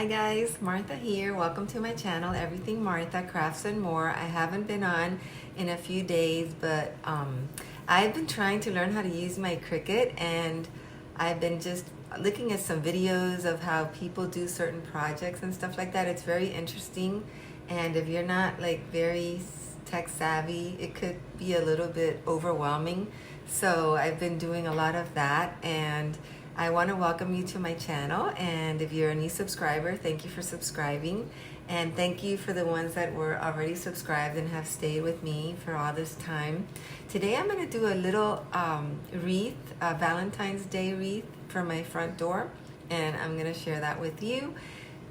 Hi guys, Martha here. Welcome to my channel, Everything Martha Crafts and More. I haven't been on in a few days, but I've been trying to learn how to use my Cricut, and I've been just looking at some videos of how people do certain projects and stuff like that. It's very interesting, and if you're not like very tech savvy, it could be a little bit overwhelming. So I've been doing a lot of that, and I want to welcome you to my channel, and if you're a new subscriber, thank you for subscribing, and thank you for the ones that were already subscribed and have stayed with me for all this time. Today I'm going to do a little wreath, a Valentine's Day wreath for my front door, and I'm going to share that with you.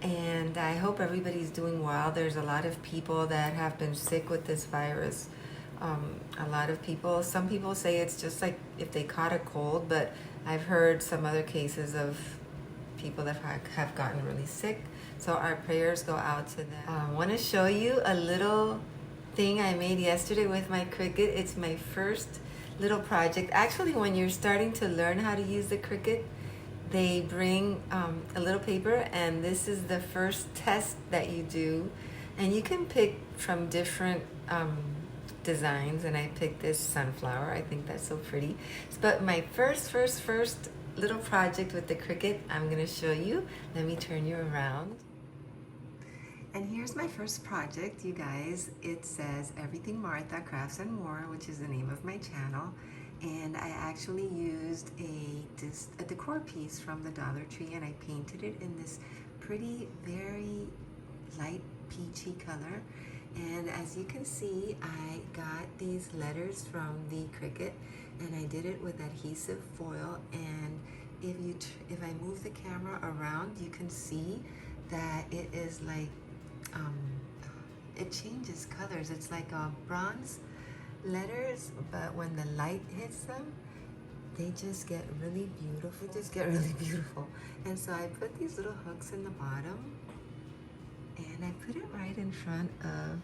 And I hope everybody's doing well. There's a lot of people that have been sick with this virus. A lot of people, some people say it's just like if they caught a cold, but I've heard some other cases of people that have gotten really sick. So our prayers go out to them. I want to show you a little thing I made yesterday with my Cricut. It's my first little project. Actually, when you're starting to learn how to use the Cricut, they bring a little paper, and this is the first test that you do. And you can pick from different designs, and I picked this sunflower. I think that's so pretty. But my first little project with the Cricut, I'm gonna show you. Let me turn you around. And here's my first project, you guys. It says Everything Martha Crafts and More, which is the name of my channel. And I actually used a decor piece from the Dollar Tree, and I painted it in this pretty, very light peachy color. And as you can see, I got these letters from the Cricut, and I did it with adhesive foil. And if I move the camera around, you can see that it is like it changes colors. It's like bronze letters, but when the light hits them, they just get really beautiful. They just get really beautiful. And so I put these little hooks in the bottom, and I put it right in front of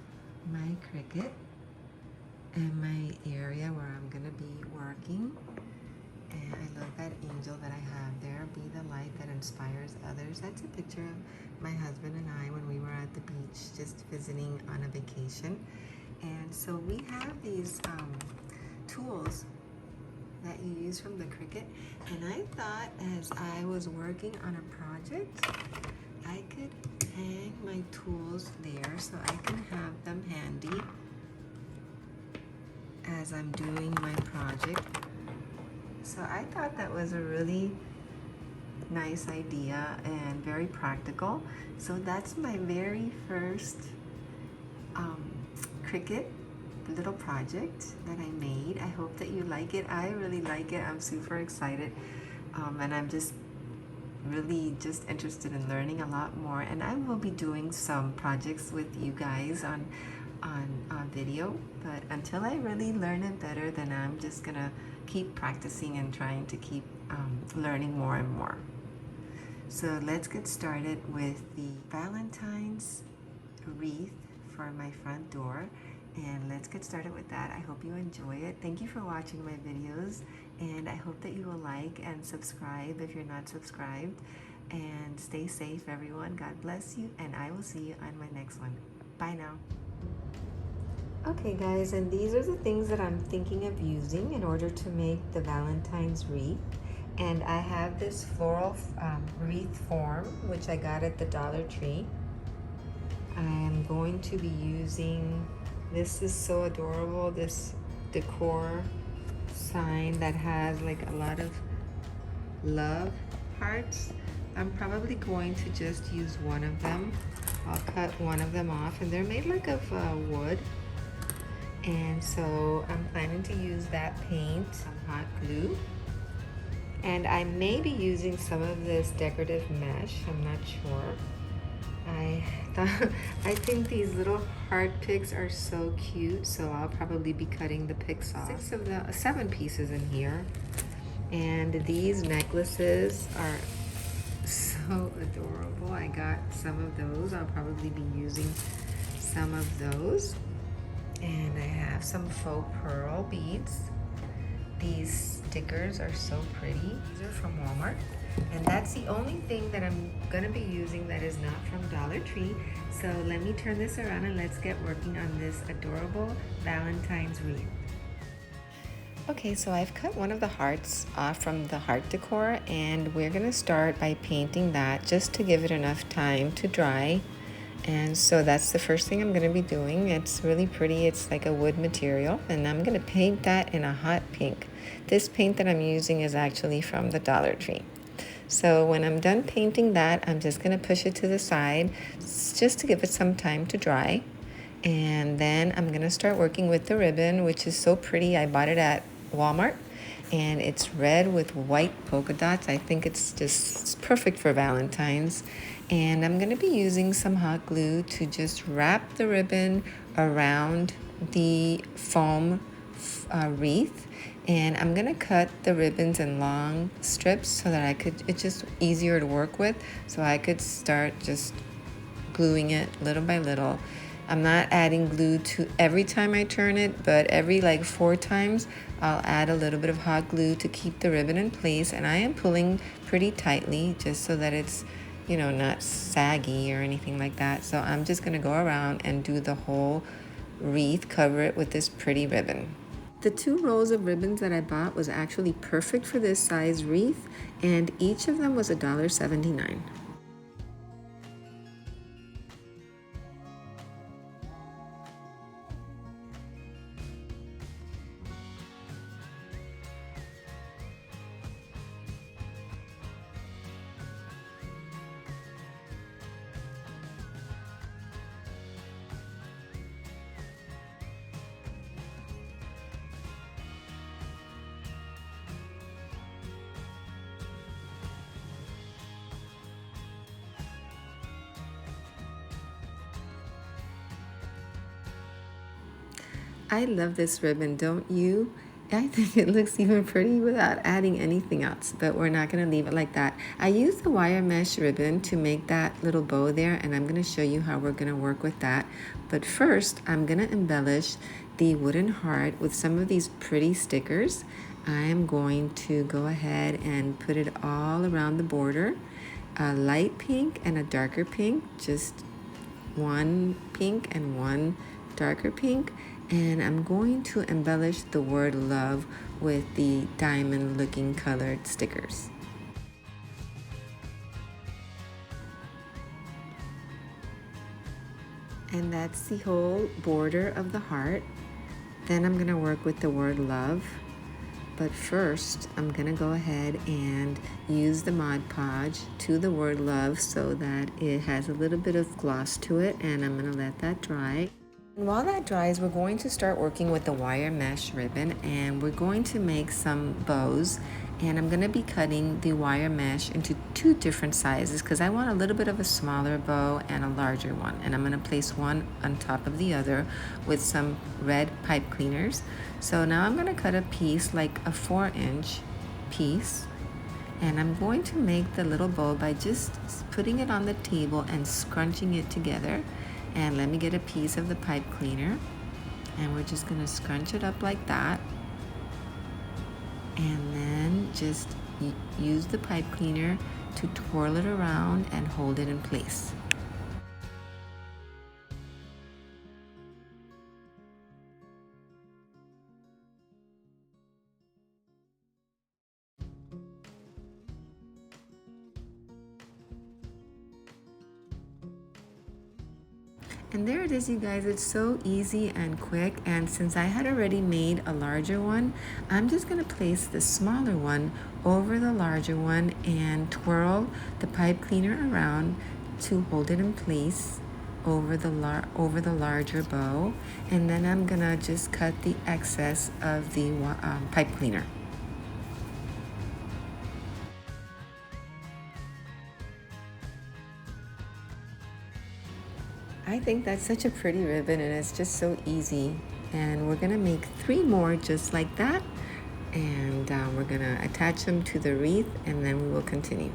my Cricut and my area where I'm gonna be working. And I love that angel that I have there. Be the light that inspires others. That's a picture of my husband and I when we were at the beach just visiting on a vacation. And so we have these tools that you use from the Cricut, and I thought as I was working on a project, I could hang my tools there so I can have them handy as I'm doing my project. So I thought that was a really nice idea and very practical. So that's my very first Cricut little project that I made. I hope that you like it. I really like it. I'm super excited, and I'm just really just interested in learning a lot more, and I will be doing some projects with you guys on video, but until I really learn it better, then I'm just gonna keep practicing and trying to keep learning more and more. So let's get started with the Valentine's wreath for my front door, and let's get started with that. I hope you enjoy it. Thank you for watching my videos, and I hope that you will like and subscribe if you're not subscribed. And stay safe, everyone. God bless you, and I will see you on my next one. Bye now. Okay guys, and these are the things that I'm thinking of using in order to make the Valentine's wreath. And I have this floral wreath form, which I got at the Dollar Tree. I am going to be using, this is so adorable, this decor sign that has like a lot of love hearts. I'm probably going to just use one of them. I'll cut one of them off, and they're made like of wood. And so I'm planning to use that paint, some hot glue. And I may be using some of this decorative mesh, I'm not sure. I think these little heart picks are so cute, so I'll probably be cutting the picks off. 7 pieces in here. And these necklaces are so adorable. I got some of those. I'll probably be using some of those. And I have some faux pearl beads. These stickers are so pretty. These are from Walmart. And that's the only thing that I'm gonna be using that is not from Dollar Tree. So let me turn this around and let's get working on this adorable Valentine's wreath. Okay, so I've cut one of the hearts off from the heart decor, and we're gonna start by painting that just to give it enough time to dry. And so that's the first thing I'm gonna be doing. It's really pretty, it's like a wood material, and I'm gonna paint that in a hot pink. This paint that I'm using is actually from the Dollar Tree. So when I'm done painting that, I'm just gonna push it to the side just to give it some time to dry. And then I'm gonna start working with the ribbon, which is so pretty. I bought it at Walmart, and it's red with white polka dots. I think it's just perfect for Valentine's. And I'm gonna be using some hot glue to just wrap the ribbon around the foam wreath. And I'm gonna cut the ribbons in long strips so that it's just easier to work with, so I could start just gluing it little by little. I'm not adding glue to every time I turn it, but every like 4 times I'll add a little bit of hot glue to keep the ribbon in place. And I am pulling pretty tightly just so that it's, you know, not saggy or anything like that. So I'm just gonna go around and do the whole wreath, cover it with this pretty ribbon. The 2 rows of ribbons that I bought was actually perfect for this size wreath, and each of them was $1.79. I love this ribbon, don't you? I think it looks even pretty without adding anything else, but we're not gonna leave it like that. I used the wire mesh ribbon to make that little bow there, and I'm gonna show you how we're gonna work with that. But first, I'm gonna embellish the wooden heart with some of these pretty stickers. I am going to go ahead and put it all around the border. A light pink and a darker pink, just one pink and one darker pink. And I'm going to embellish the word love with the diamond looking colored stickers. And that's the whole border of the heart. Then I'm gonna work with the word love. But first, I'm gonna go ahead and use the Mod Podge to the word love so that it has a little bit of gloss to it, and I'm gonna let that dry. And while that dries, we're going to start working with the wire mesh ribbon, and we're going to make some bows. And I'm gonna be cutting the wire mesh into 2 different sizes because I want a little bit of a smaller bow and a larger one. And I'm gonna place one on top of the other with some red pipe cleaners. So now I'm gonna cut a piece, like a 4-inch piece. And I'm going to make the little bow by just putting it on the table and scrunching it together. And let me get a piece of the pipe cleaner, and we're just gonna scrunch it up like that, and then just use the pipe cleaner to twirl it around and hold it in place. And there it is, you guys. It's so easy and quick. And since I had already made a larger one, I'm just gonna place the smaller one over the larger one and twirl the pipe cleaner around to hold it in place over the larger bow. And then I'm gonna just cut the excess of the pipe cleaner. I think that's such a pretty ribbon, and it's just so easy. And we're gonna make 3 more just like that. And we're gonna attach them to the wreath, and then we will continue.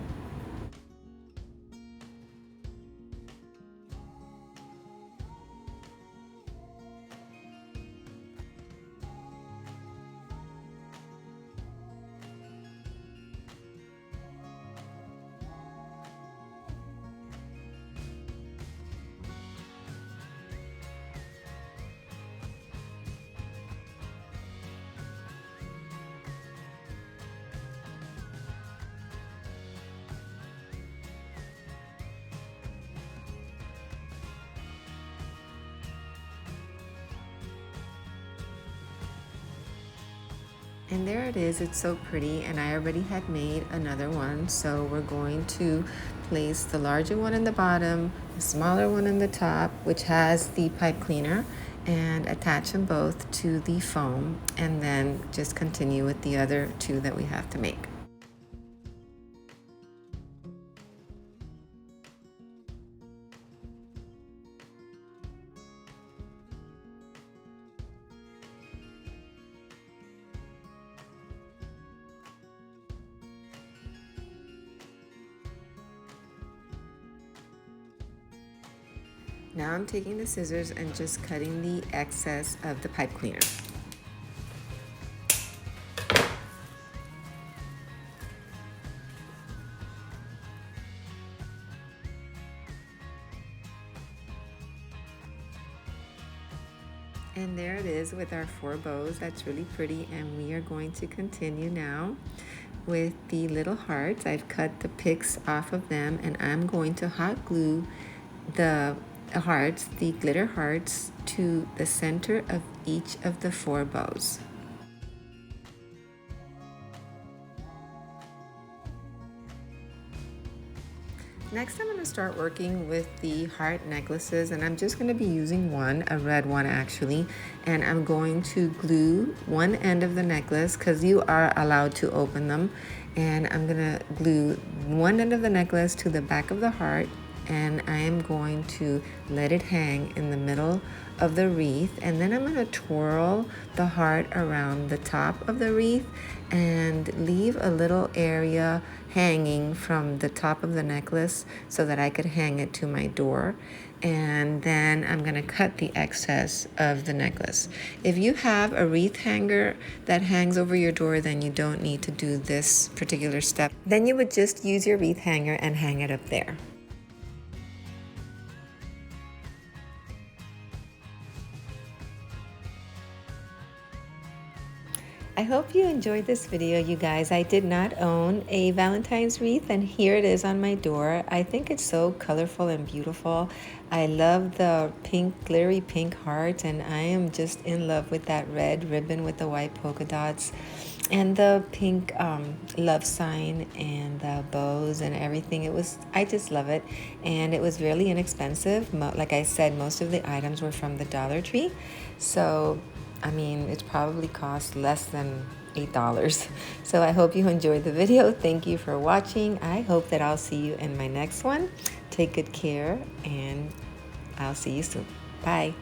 And there it is, it's so pretty, and I already had made another one, so we're going to place the larger one in the bottom, the smaller one in the top, which has the pipe cleaner, and attach them both to the foam, and then just continue with the other two that we have to make. Now I'm taking the scissors and just cutting the excess of the pipe cleaner. And there it is with our 4 bows. That's really pretty, and we are going to continue now with the little hearts. I've cut the picks off of them, and I'm going to hot glue the hearts, the glitter hearts, to the center of each of the 4 bows. Next, I'm going to start working with the heart necklaces, and I'm just going to be using one, a red one actually, and I'm going to glue one end of the necklace because you are allowed to open them, and I'm going to glue one end of the necklace to the back of the heart, and I am going to let it hang in the middle of the wreath, and then I'm going to twirl the heart around the top of the wreath and leave a little area hanging from the top of the necklace so that I could hang it to my door. And then I'm going to cut the excess of the necklace. If you have a wreath hanger that hangs over your door, then you don't need to do this particular step. Then you would just use your wreath hanger and hang it up there. I hope you enjoyed this video, you guys. I did not own a Valentine's wreath, and here it is on my door. I think it's so colorful and beautiful. I love the pink, glittery pink heart, and I am just in love with that red ribbon with the white polka dots and the pink love sign and the bows and everything. I just love it, and it was really inexpensive. Like I said, most of the items were from the Dollar Tree, so I mean, it probably cost less than $8. So I hope you enjoyed the video. Thank you for watching. I hope that I'll see you in my next one. Take good care, and I'll see you soon. Bye.